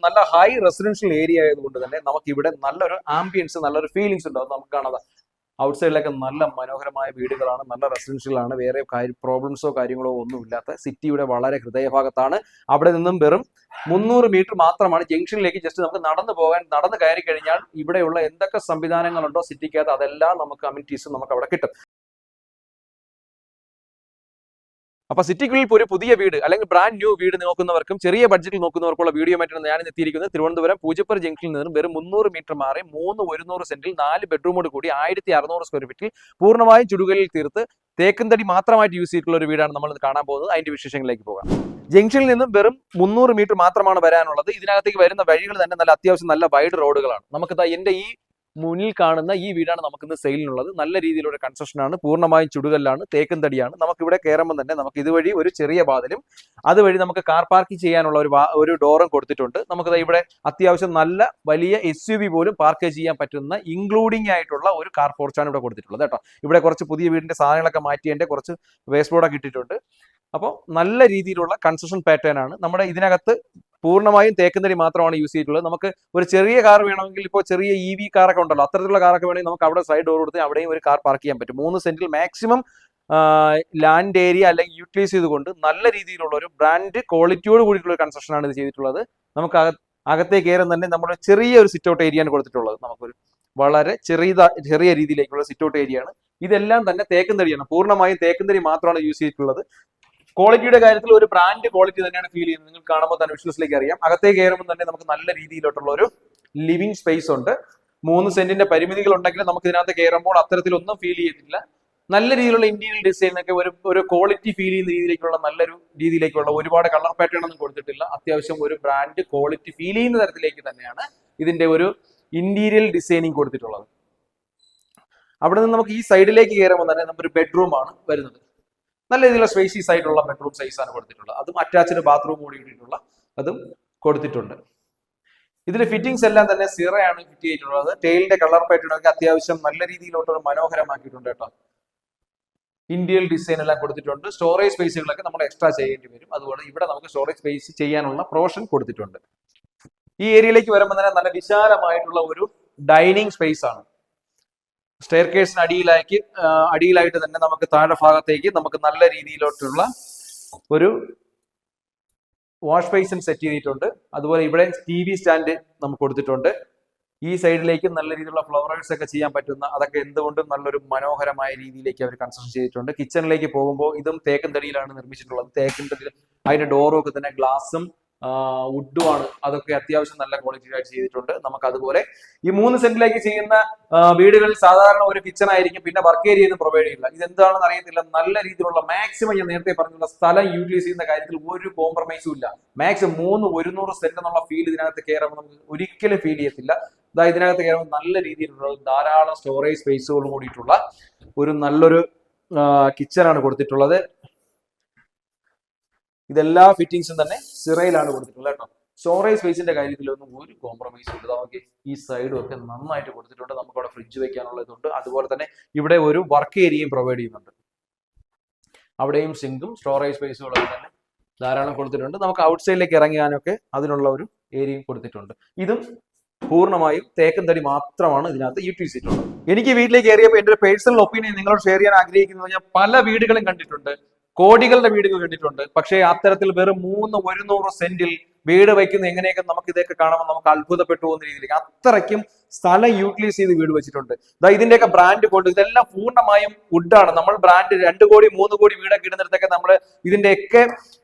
നല്ല high residential area ആയതുകൊണ്ട് തന്നെ നമുക്ക് ഇവിടെ നല്ലൊരു ആംബിയൻസ്, നല്ലൊരു ഫീലിംഗ്സ് ഉണ്ടാവും. നമുക്ക് കാണാം ഔട്ട് സൈഡിലൊക്കെ നല്ല മനോഹരമായ വീടുകളാണ്, നല്ല റെസിഡൻഷ്യലാണ്, വേറെ പ്രോബ്ലംസോ കാര്യങ്ങളോ ഒന്നും ഇല്ലാത്ത സിറ്റിയുടെ വളരെ ഹൃദയഭാഗത്താണ്. അവിടെ നിന്നും വെറും 300 മീറ്റർ മാത്രമാണ് ജംഗ്ഷനിലേക്ക്. ജസ്റ്റ് നമുക്ക് നടന്നു കയറി കഴിഞ്ഞാൽ ഇവിടെയുള്ള എന്തൊക്കെ സംവിധാനങ്ങളുണ്ടോ സിറ്റിക്കകത്ത് അതെല്ലാം നമുക്ക് അമ്യൂണിറ്റീസും നമുക്ക് അവിടെ കിട്ടും. അപ്പൊ സിറ്റിക്കുള്ളിൽ ഒരു പുതിയ വീട് അല്ലെങ്കിൽ ബ്രാൻഡ് ന്യൂ വീട് നോക്കുന്നവർക്കും ചെറിയ ബഡ്ജറ്റിൽ നോക്കുന്നവർക്കുള്ള വീഡിയോ ആയിട്ടാണ് ഞാൻ എത്തിയിരിക്കുന്നത്. തിരുവനന്തപുരം പൂജപ്പുര ജംഗ്ഷനിൽ നിന്നും വെറും 300 മീറ്റർ മാറി 100 സെന്റിൽ 4 ബെഡ്റൂമോട് കൂടി 1600 സ്ക്വയർ ഫീറ്റിൽ പൂർണ്ണമായും ചുടുകലിൽ തീർത്ത് തേക്കുംതടി മാത്രമായിട്ട് യൂസ് ചെയ്തിട്ടുള്ള ഒരു വീടാണ് നമ്മൾ കാണാൻ പോകുന്നത്. അതിന്റെ വിശേഷങ്ങളിലേക്ക് പോകാം. ജംഗ്ഷനിൽ നിന്നും വെറും 300 മീറ്റർ മാത്രമാണ് വരാനുള്ളത്. ഇതിനകത്തേക്ക് വരുന്ന വഴികൾ തന്നെ നല്ല അത്യാവശ്യം നല്ല വൈഡ് റോഡുകളാണ്. നമുക്ക് എന്റെ ഈ മുന്നിൽ കാണുന്ന ഈ വീടാണ് നമുക്കിന്ന് സെയിലിനുള്ളത്. നല്ല രീതിയിലുള്ള കൺസ്ട്രക്ഷനാണ്, പൂർണ്ണമായും ചുടുകല്ലാണ്, തേക്കും തടിയാണ്. നമുക്കിവിടെ കയറുമ്പോൾ തന്നെ നമുക്ക് ഇതുവഴി ഒരു ചെറിയ വാതിലും അതുവഴി നമുക്ക് കാർ പാർക്കിംഗ് ചെയ്യാനുള്ള ഒരു ഡോറും കൊടുത്തിട്ടുണ്ട്. നമുക്ക് ഇവിടെ അത്യാവശ്യം നല്ല വലിയ SUV പോലും പാർക്ക് ചെയ്യാൻ പറ്റുന്ന ഇൻക്ലൂഡിംഗ് ആയിട്ടുള്ള ഒരു കാർ പോർച്ചാണ് ഇവിടെ കൊടുത്തിട്ടുള്ളത് കേട്ടോ. ഇവിടെ കുറച്ച് പുതിയ വീടിന്റെ സാധനങ്ങളൊക്കെ മാറ്റിയതിന്റെ കുറച്ച് വേസ്റ്റ് ബോർഡൊക്കെ ഇട്ടിട്ടുണ്ട്. അപ്പോൾ നല്ല രീതിയിലുള്ള കൺസ്ട്രക്ഷൻ പാറ്റേൺ ആണ്. നമ്മുടെ ഇതിനകത്ത് പൂർണ്ണമായും തേക്കുംതടി മാത്രമാണ് യൂസ് ചെയ്തിട്ടുള്ളത്. നമുക്ക് ഒരു ചെറിയ കാർ വേണമെങ്കിൽ ഇപ്പോൾ ചെറിയ EV കാറൊക്കെ ഉണ്ടല്ലോ, അത്തരത്തിലുള്ള കാറൊക്കെ വേണമെങ്കിൽ നമുക്ക് അവിടെ സൈഡ് ഡോർ കൊടുത്ത് അവിടെയും ഒരു കാർ പാർക്ക് ചെയ്യാൻ പറ്റും. 3 സെന്റിൽ മാക്സിമം ലാൻഡ് ഏരിയ അല്ലെങ്കിൽ യൂട്ടിലൈസ് ചെയ്തുകൊണ്ട് നല്ല രീതിയിലുള്ള ഒരു ബ്രാൻഡ് ക്വാളിറ്റിയോട് കൂടിയിട്ടുള്ള ഒരു കൺസ്ട്രക്ഷൻ ആണ് ഇത് ചെയ്തിട്ടുള്ളത്. നമുക്ക് അകത്തേക്ക് കയറും തന്നെ നമ്മുടെ ചെറിയ ഒരു സിറ്റ് ഔട്ട് ഏരിയ ആണ് കൊടുത്തിട്ടുള്ളത്. നമുക്കൊരു വളരെ ചെറിയ രീതിയിലേക്കുള്ള സിറ്റ് ഔട്ട് ഏരിയ ആണ്. ഇതെല്ലാം തന്നെ തേക്കുംതടിയാണ്, പൂർണ്ണമായും തേക്കുംതടി മാത്രമാണ് യൂസ് ചെയ്തിട്ടുള്ളത്. ക്വാളിറ്റിയുടെ കാര്യത്തിൽ ഒരു ബ്രാൻഡ് ക്വാളിറ്റി തന്നെയാണ് ഫീൽ ചെയ്യുന്നത്. നിങ്ങൾ കാണുമ്പോൾ തന്നെ വിഷ്വൽസിലേക്ക് അറിയാം. അകത്തേക്ക് കയറുമ്പോൾ തന്നെ നമുക്ക് നല്ല രീതിയിലോട്ടുള്ള ഒരു ലിവിംഗ് സ്പേസ് ഉണ്ട്. 3 സെന്റിന്റെ പരിമിതികൾ ഉണ്ടെങ്കിൽ നമുക്ക് ഇതിനകത്ത് കയറുമ്പോൾ അത്തരത്തിലൊന്നും ഫീൽ ചെയ്തിട്ടില്ല. നല്ല രീതിയിലുള്ള ഇന്റീരിയർ ഡിസൈനൊക്കെ ഒരു ക്വാളിറ്റി ഫീൽ ചെയ്യുന്ന രീതിയിലേക്കുള്ള നല്ലൊരു രീതിയിലേക്കുള്ള ഒരുപാട് കളർ പാറ്റേൺ ഒന്നും കൊടുത്തിട്ടില്ല. അത്യാവശ്യം ഒരു ബ്രാൻഡ് ക്വാളിറ്റി ഫീൽ ചെയ്യുന്ന തരത്തിലേക്ക് തന്നെയാണ് ഇതിന്റെ ഒരു ഇന്റീരിയർ ഡിസൈനിങ് കൊടുത്തിട്ടുള്ളത്. അവിടെ നിന്ന് നമുക്ക് ഈ സൈഡിലേക്ക് കയറുമ്പോൾ തന്നെ നമുക്കൊരു ബെഡ്റൂം ആണ് വരുന്നത്. നല്ല രീതിയിലുള്ള സ്പേഷ്യസ് ആയിട്ടുള്ള ബെഡ്റൂം സൈസ് ആണ് കൊടുത്തിട്ടുള്ളത്. അതും അറ്റാച്ച്ഡ് ബാത്റൂം കൂടി ഇട്ടിട്ടുള്ള അതും കൊടുത്തിട്ടുണ്ട്. ഇതിന്റെ ഫിറ്റിംഗ്സ് എല്ലാം തന്നെ സിറയാണ് ഫിറ്റ് ചെയ്തിട്ടുള്ളത്. ടെയിലിന്റെ കളർ പാറ്റേൺ ഒക്കെ അത്യാവശ്യം നല്ല രീതിയിലോട്ട് മനോഹരമാക്കിയിട്ടുണ്ട് കേട്ടോ. ഇന്റീരിയർ ഡിസൈൻ എല്ലാം കൊടുത്തിട്ടുണ്ട്. സ്റ്റോറേജ് സ്പേസുകളൊക്കെ നമ്മൾ എക്സ്ട്രാ ചെയ്യേണ്ടി വരും. അതുപോലെ ഇവിടെ നമുക്ക് സ്റ്റോറേജ് സ്പേസ് ചെയ്യാനുള്ള പ്രൊവിഷൻ കൊടുത്തിട്ടുണ്ട്. ഈ ഏരിയയിലേക്ക് വരുമ്പോൾ തന്നെ നല്ല വിശാലമായിട്ടുള്ള ഒരു ഡൈനിങ് സ്പേസ് ആണ്. സ്റ്റെയർ കേസിന് അടിയിലായിട്ട് തന്നെ നമുക്ക് താഴെ ഭാഗത്തേക്ക് നമുക്ക് നല്ല രീതിയിലോട്ടുള്ള ഒരു വാഷ് ബേസിൻ സെറ്റ് ചെയ്തിട്ടുണ്ട്. അതുപോലെ ഇവിടെ TV സ്റ്റാൻഡ് നമുക്ക് കൊടുത്തിട്ടുണ്ട്. ഈ സൈഡിലേക്ക് നല്ല രീതിയിലുള്ള ഫ്ലവറേഴ്സ് ഒക്കെ ചെയ്യാൻ പറ്റുന്ന അതൊക്കെ എന്തുകൊണ്ടും നല്ലൊരു മനോഹരമായ രീതിയിലേക്ക് അവർ കൺസ്ട്രക്ഷൻ ചെയ്തിട്ടുണ്ട്. കിച്ചണിലേക്ക് പോകുമ്പോൾ ഇതും തേക്കും തടിയിലാണ് നിർമ്മിച്ചിട്ടുള്ളത്. തേക്കും തടി അതിന്റെ ഡോറും ഒക്കെ തന്നെ ഗ്ലാസും വുഡുമാണ്. അതൊക്കെ അത്യാവശ്യം നല്ല ക്വാളിറ്റി ആയിട്ട് ചെയ്തിട്ടുണ്ട്. നമുക്ക് അതുപോലെ ഈ 3 സെന്റിലേക്ക് ചെയ്യുന്ന വീടുകളിൽ സാധാരണ ഒരു കിച്ചൺ ആയിരിക്കും, പിന്നെ വർക്ക് ഏരിയ ഒന്നും പ്രൊവൈഡ് ചെയ്യില്ല. ഇതെന്താണെന്ന് അറിയത്തില്ല. നല്ല രീതിയിലുള്ള മാക്സിമം ഞാൻ നേരത്തെ പറഞ്ഞുള്ള സ്ഥലം യൂട്ടിലൈസ് ചെയ്യുന്ന കാര്യത്തിൽ ഒരു കോംപ്രമൈസും ഇല്ല. മാക്സിമം 100 സെന്റ് എന്നുള്ള ഫീൽ ഇതിനകത്ത് കയറുമ്പോൾ നമുക്ക് ഒരിക്കലും ഫീൽ ചെയ്യത്തില്ല. ഇതിനകത്ത് കയറുമ്പോൾ നല്ല രീതിയിലുള്ള ധാരാളം സ്റ്റോറേജ് സ്പേസുകളും കൂടിയിട്ടുള്ള ഒരു നല്ലൊരു കിച്ചണാണ് കൊടുത്തിട്ടുള്ളത്. ഇതെല്ലാ ഫിറ്റിംഗ്സും തന്നെ സിറയിലാണ് കൊടുത്തിട്ടുള്ളത് കേട്ടോ. സ്റ്റോറേജ് സ്പേസിന്റെ കാര്യത്തിലൊന്നും ഒരു കോംപ്രമൈസും ഇല്ല. നമുക്ക് ഈ സൈഡും ഒക്കെ നന്നായിട്ട് കൊടുത്തിട്ടുണ്ട്. നമുക്ക് അവിടെ ഫ്രിഡ്ജ് വെക്കാനുള്ള ഇതുണ്ട്. അതുപോലെ തന്നെ ഇവിടെ ഒരു വർക്ക് ഏരിയയും പ്രൊവൈഡ് ചെയ്യുന്നുണ്ട്. അവിടെയും സിങ്കും സ്റ്റോറേജ് സ്പേസുകളും തന്നെ ധാരാളം കൊടുത്തിട്ടുണ്ട്. നമുക്ക് ഔട്ട് സൈഡിലേക്ക് ഇറങ്ങിയാനൊക്കെ അതിനുള്ള ഒരു ഏരിയയും കൊടുത്തിട്ടുണ്ട്. ഇതും പൂർണ്ണമായും തേക്കുംതടി മാത്രമാണ് ഇതിനകത്ത് യൂട്ടിലൈസ് ചെയ്തിട്ടുള്ളത്. എനിക്ക് വീട്ടിലേക്ക് കയറിയപ്പോൾ എന്റെ ഒരു പേഴ്സണൽ ഒപ്പീനിയൻ നിങ്ങളോട് ഷെയർ ചെയ്യാൻ ആഗ്രഹിക്കുന്നത് ഞാൻ പല വീടുകളും കണ്ടിട്ടുണ്ട്, കോടികളുടെ വീടുകൾ കണ്ടിട്ടുണ്ട്. പക്ഷേ അത്തരത്തിൽ വെറും 100 സെന്റിൽ വീട് വയ്ക്കുന്ന എങ്ങനെയൊക്കെ നമുക്ക് ഇതൊക്കെ കാണുമ്പോൾ നമുക്ക് അത്ഭുതപ്പെട്ടു പോകുന്ന രീതിയിലേക്ക് അത്രയ്ക്കും സ്ഥലം യൂട്ടിലൈസ് ചെയ്ത് വീട് വെച്ചിട്ടുണ്ട്. ഇതിന്റെയൊക്കെ ബ്രാൻഡ് കൊണ്ട് ഇതെല്ലാം പൂർണ്ണമായും വുഡാണ്. നമ്മൾ ബ്രാൻഡ് 2 കോടി 3 കോടി വീടൊക്കെ ഇടുന്നിടത്തൊക്കെ നമ്മൾ ഇതിന്റെയൊക്കെ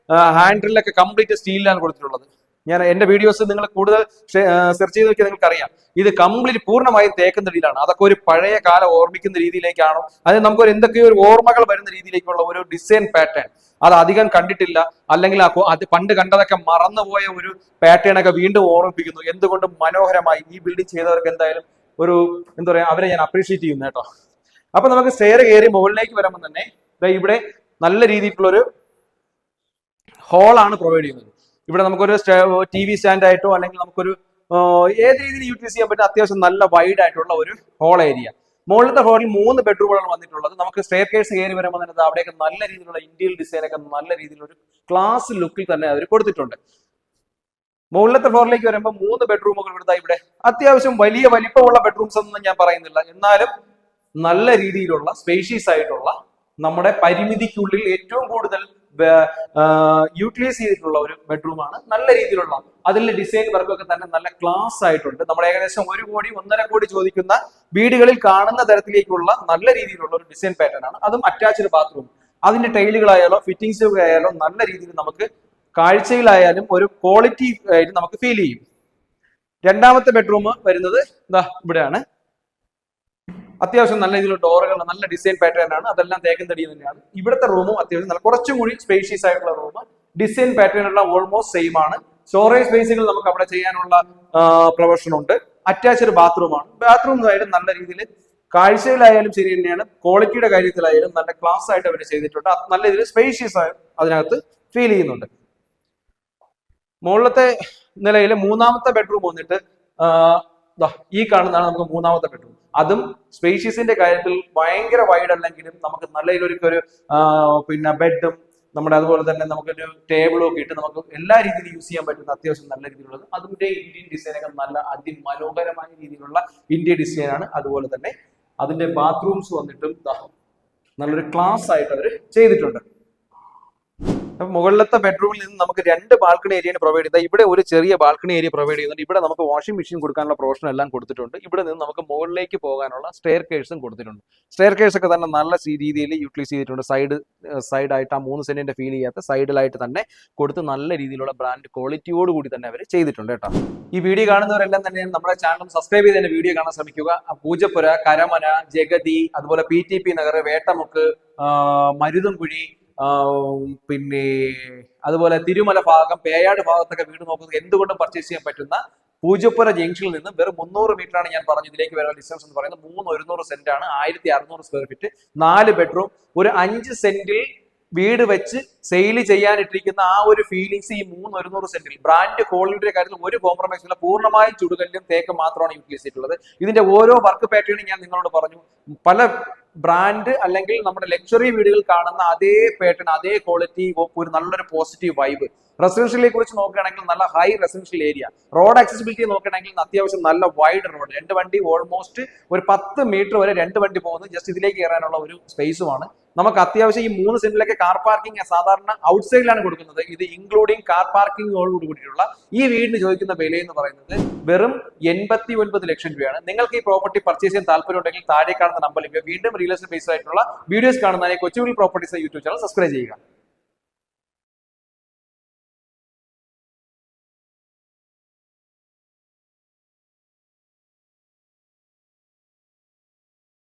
ഹാൻഡിലൊക്കെ കംപ്ലീറ്റ് സ്റ്റീലിലാണ് കൊടുത്തിട്ടുള്ളത്. ഞാൻ എന്റെ വീഡിയോസ് നിങ്ങൾ കൂടുതൽ സെർച്ച് ചെയ്ത് നോക്കിയാൽ നിങ്ങൾക്ക് അറിയാം. ഇത് കംപ്ലീറ്റ് പൂർണ്ണമായും തേക്കുംതടിയിലാണ്. അതൊക്കെ ഒരു പഴയ കാലം ഓർമ്മിക്കുന്ന രീതിയിലേക്കാണോ, അത് നമുക്കൊരു എന്തൊക്കെയോ ഒരു ഓർമ്മകൾ വരുന്ന രീതിയിലേക്കുള്ള ഒരു ഡിസൈൻ പാറ്റേൺ അത് അധികം കണ്ടിട്ടില്ല. അല്ലെങ്കിൽ അത് പണ്ട് കണ്ടതൊക്കെ മറന്നുപോയ ഒരു പാറ്റേൺ ഒക്കെ വീണ്ടും ഓർമ്മിപ്പിക്കുന്നു. എന്തുകൊണ്ടും മനോഹരമായി ഈ ബിൽഡിംഗ് ചെയ്തവർക്ക് എന്തായാലും ഒരു എന്താ പറയാ, അവരെ ഞാൻ അപ്രീഷിയേറ്റ് ചെയ്യുന്നു കേട്ടോ. അപ്പൊ നമുക്ക് സ്റ്റെയർ കയറി മുകളിലേക്ക് വരുമ്പോൾ തന്നെ ഇവിടെ നല്ല രീതിയിലുള്ളൊരു ഹോളാണ് പ്രൊവൈഡ് ചെയ്യുന്നത്. ഇവിടെ നമുക്കൊരു TV സ്റ്റാൻഡ് ആയിട്ടോ അല്ലെങ്കിൽ നമുക്കൊരു ഏത് രീതിയിൽ യൂട്ടിലൈസ് ചെയ്യാൻ പറ്റും അത്യാവശ്യം നല്ല വൈഡ് ആയിട്ടുള്ള ഒരു ഹോൾ ഏരിയ. മുകളിലത്തെ ഹോളിൽ 3 ബെഡ്റൂമുകളാണ് വന്നിട്ടുള്ളത്. നമുക്ക് സ്റ്റെയർ കേസ് കയറി വരുമ്പോൾ തന്നെ അവിടെയൊക്കെ നല്ല രീതിയിലുള്ള ഇന്റീരിയർ ഡിസൈൻ ഒക്കെ നല്ല രീതിയിലുള്ള ഒരു ക്ലാസ് ലുക്കിൽ തന്നെ അവർ കൊടുത്തിട്ടുണ്ട്. മുകളിലത്തെ ഫ്ലോറിലേക്ക് വരുമ്പോൾ 3 ബെഡ്റൂമുകൾ ഇവിടെ അത്യാവശ്യം വലിയ വലിപ്പമുള്ള ബെഡ്റൂംസ് ഒന്നും ഞാൻ പറയുന്നില്ല, എന്നാലും നല്ല രീതിയിലുള്ള സ്പേഷ്യസ് ആയിട്ടുള്ള നമ്മുടെ പരിമിതിക്കുള്ളിൽ ഏറ്റവും കൂടുതൽ യൂട്ടിലൈസ് ചെയ്തിട്ടുള്ള ഒരു ബെഡ്റൂമാണ്. നല്ല രീതിയിലുള്ള അതിലെ ഡിസൈൻ വർക്കൊക്കെ തന്നെ നല്ല ക്ലാസ് ആയിട്ടുണ്ട്. നമ്മൾ ഏകദേശം 1 കോടി 1.5 കോടി ചോദിക്കുന്ന വീടുകളിൽ കാണുന്ന തരത്തിലേക്കുള്ള നല്ല രീതിയിലുള്ള ഒരു ഡിസൈൻ പാറ്റേൺ ആണ്. അതും അറ്റാച്ച്ഡ് ബാത്റൂം. അതിന്റെ ടൈലുകളായാലോ ഫിറ്റിംഗ്സ് ആയാലോ നല്ല രീതിയിൽ നമുക്ക് കാഴ്ചയിലായാലും ഒരു ക്വാളിറ്റി ആയിട്ട് നമുക്ക് ഫീൽ ചെയ്യും. രണ്ടാമത്തെ ബെഡ്റൂം വരുന്നത് ഇവിടെയാണ്. അത്യാവശ്യം നല്ല രീതിയിലുള്ള ഡോറുകൾ, നല്ല ഡിസൈൻ പാറ്റേൺ ആണ്. അതെല്ലാം തേക്കൻ തടി തന്നെയാണ്. ഇവിടുത്തെ റൂമും അത്യാവശ്യം നല്ല കുറച്ചും കൂടി സ്പേഷ്യസ് ആയിട്ടുള്ള റൂം. ഡിസൈൻ പാറ്റേൺ ഉള്ള ഓൾമോസ്റ്റ് സെയിം ആണ്. സ്റ്റോറേജ് സ്പേസുകൾ നമുക്ക് അവിടെ ചെയ്യാനുള്ള പ്രൊവിഷൻ ഉണ്ട്. അറ്റാച്ച്ഡ് ബാത്റൂമാണ്. ബാത്റൂം ആയാലും നല്ല രീതിയിൽ കാഴ്ചയിലായാലും ശരി തന്നെയാണ്. ക്വാളിറ്റിയുടെ കാര്യത്തിലായാലും നല്ല ക്ലാസ് ആയിട്ട് അവർ ചെയ്തിട്ടുണ്ട്. നല്ല രീതിയിൽ സ്പേഷ്യസ് ആയി അതിനകത്ത് ഫീൽ ചെയ്യുന്നുണ്ട്. മുകളിലത്തെ നിലയിൽ മൂന്നാമത്തെ ബെഡ്റൂം വന്നിട്ട് ഈ കാണുന്നതാണ് നമുക്ക് മൂന്നാമത്തെ ബെഡ്റൂം. അതും സ്പേഷ്യസിന്റെ കാര്യത്തിൽ ഭയങ്കര വൈഡ് അല്ലെങ്കിലും നമുക്ക് നല്ല രീതിയിലൊരു പിന്നെ ബെഡും നമ്മുടെ അതുപോലെ തന്നെ നമുക്കൊരു ടേബിളും ഒക്കെ ഇട്ട് നമുക്ക് എല്ലാ രീതിയിലും യൂസ് ചെയ്യാൻ പറ്റുന്ന അത്യാവശ്യം നല്ല രീതിയിലുള്ളത്. അതിന്റെ ഇന്ത്യൻ ഡിസൈനൊക്കെ നല്ല അതിമനോഹരമായ രീതിയിലുള്ള ഇന്ത്യൻ ഡിസൈനാണ്. അതുപോലെ തന്നെ അതിന്റെ ബാത്റൂംസ് വന്നിട്ടും നല്ലൊരു ക്ലാസ് ആയിട്ട് അവർ ചെയ്തിട്ടുണ്ട്. അപ്പൊ മുകളിലത്തെ ബെഡ്റൂമിൽ നിന്ന് നമുക്ക് 2 ബാൽക്കണി ഏരിയ പ്രൊവൈഡ് ചെയ്താൽ ഇവിടെ ഒരു ചെറിയ ബാൽക്കണി ഏരിയ പ്രൊവൈഡ് ചെയ്യുന്നുണ്ട്. ഇവിടെ നമുക്ക് വാഷിംഗ് മെഷീൻ കൊടുക്കാനുള്ള പ്രൊവിഷൻ എല്ലാം കൊടുത്തിട്ടുണ്ട്. ഇവിടെ നിന്ന് നമുക്ക് മുകളിലേക്ക് പോകാനുള്ള സ്റ്റെയർ കേഴ്സും കൊടുത്തിട്ടുണ്ട്. സ്റ്റെയർ കേഴ്സ് ഒക്കെ തന്നെ നല്ല രീതിയിൽ യൂട്ടിലൈസ് ചെയ്തിട്ടുണ്ട്. സൈഡായിട്ട് ആ 3 സെന്റിന്റെ ഫീൽ ചെയ്യാത്ത സൈഡിലായിട്ട് തന്നെ കൊടുത്ത് നല്ല രീതിയിലുള്ള ബ്രാൻഡ് ക്വാളിറ്റിയോട് കൂടി തന്നെ അവർ ചെയ്തിട്ടുണ്ട് കേട്ടോ. ഈ വീഡിയോ കാണുന്നവരെല്ലാം തന്നെ നമ്മുടെ ചാനൽ സബ്സ്ക്രൈബ് ചെയ്ത് തന്നെ വീഡിയോ കാണാൻ ശ്രമിക്കുക. പൂജപ്പുര, കരമന, ജഗതി, അതുപോലെ PTP നഗർ, വേട്ടമുക്ക്, മരുതൻകുഴി, പിന്നെ അതുപോലെ തിരുമല ഭാഗം, പേയാട് ഭാഗത്തൊക്കെ വീട് നോക്കുന്നത് എന്തുകൊണ്ടും പർച്ചേസ് ചെയ്യാൻ പറ്റുന്ന പൂജപ്പുര ജംഗ്ഷനിൽ നിന്ന് വെറും 300 മീറ്ററാണ് ഞാൻ പറഞ്ഞു ഇതിലേക്ക് വരുന്ന ഡിസ്റ്റൻസ് എന്ന് പറയുന്നത്. 100 സെന്റ് ആണ്. 1600 സ്ക്വയർ ഫീറ്റ്, 4 ബെഡ്റൂം. ഒരു 5 സെന്റിൽ വീട് വെച്ച് സെയിൽ ചെയ്യാനിട്ടിരിക്കുന്ന ആ ഒരു ഫീലിങ്സ് ഈ 100 സെന്റിൽ ബ്രാൻഡ് ക്വാളിറ്റിയുടെ കാര്യത്തിൽ ഒരു കോംപ്രമൈസ് ഇല്ല. പൂർണ്ണമായും ചുടുകല്ലും തേക്ക് മാത്രമാണ് യൂട്ടിലൈസ് ചെയ്തിട്ടുള്ളത്. ഇതിന്റെ ഓരോ വർക്ക് പാറ്റേണും ഞാൻ നിങ്ങളോട് പറഞ്ഞു. പല ബ്രാൻഡ് അല്ലെങ്കിൽ നമ്മുടെ ലക്ഷറി വീടുകൾ കാണുന്ന അതേ പാറ്റേൺ, അതേ ക്വാളിറ്റി, ഒരു നല്ലൊരു പോസിറ്റീവ് വൈബ്. റെസിഡൻഷ്യലിനെ കുറിച്ച് നോക്കുകയാണെങ്കിൽ നല്ല high residential area. Road accessibility നോക്കുകയാണെങ്കിൽ അത്യാവശ്യം നല്ല വൈഡ് റോഡ്. 2 വണ്ടി ഓൾമോസ്റ്റ് ഒരു 10 മീറ്റർ വരെ 2 വണ്ടി പോകുന്നത് ജസ്റ്റ് ഇതിലേക്ക് കയറാനുള്ള ഒരു സ്പേസുമാണ്. നമുക്ക് അത്യാവശ്യം ഈ 3 സെന്റിലൊക്കെ കാർ പാർക്കിംഗ് സാധാരണ ഔട്ട്സൈഡിലാണ് കൊടുക്കുന്നത്. ഇത് ഇൻക്ലൂഡിങ് കാർ പാർക്കിംഗോട് കൂടിയിട്ടുള്ള ഈ വീടിന് ചോദിക്കുന്ന വില എന്ന് പറയുന്നത് വെറും 89 ലക്ഷം രൂപയാണ്. നിങ്ങൾക്ക് ഈ പ്രോപ്പർട്ടി പർച്ചേസ് ചെയ്യാൻ താല്പര്യം ഉണ്ടെങ്കിൽ താഴെ കാണുന്ന നമ്പറിൽ വീണ്ടും റിയൽ എസ്റ്റേറ്റ് ബേസ്ഡ് ആയിട്ടുള്ള വീഡിയോസ് കാണുന്നതിനെ Kochuveli properties YouTube channel subscribe ചെയ്യുക.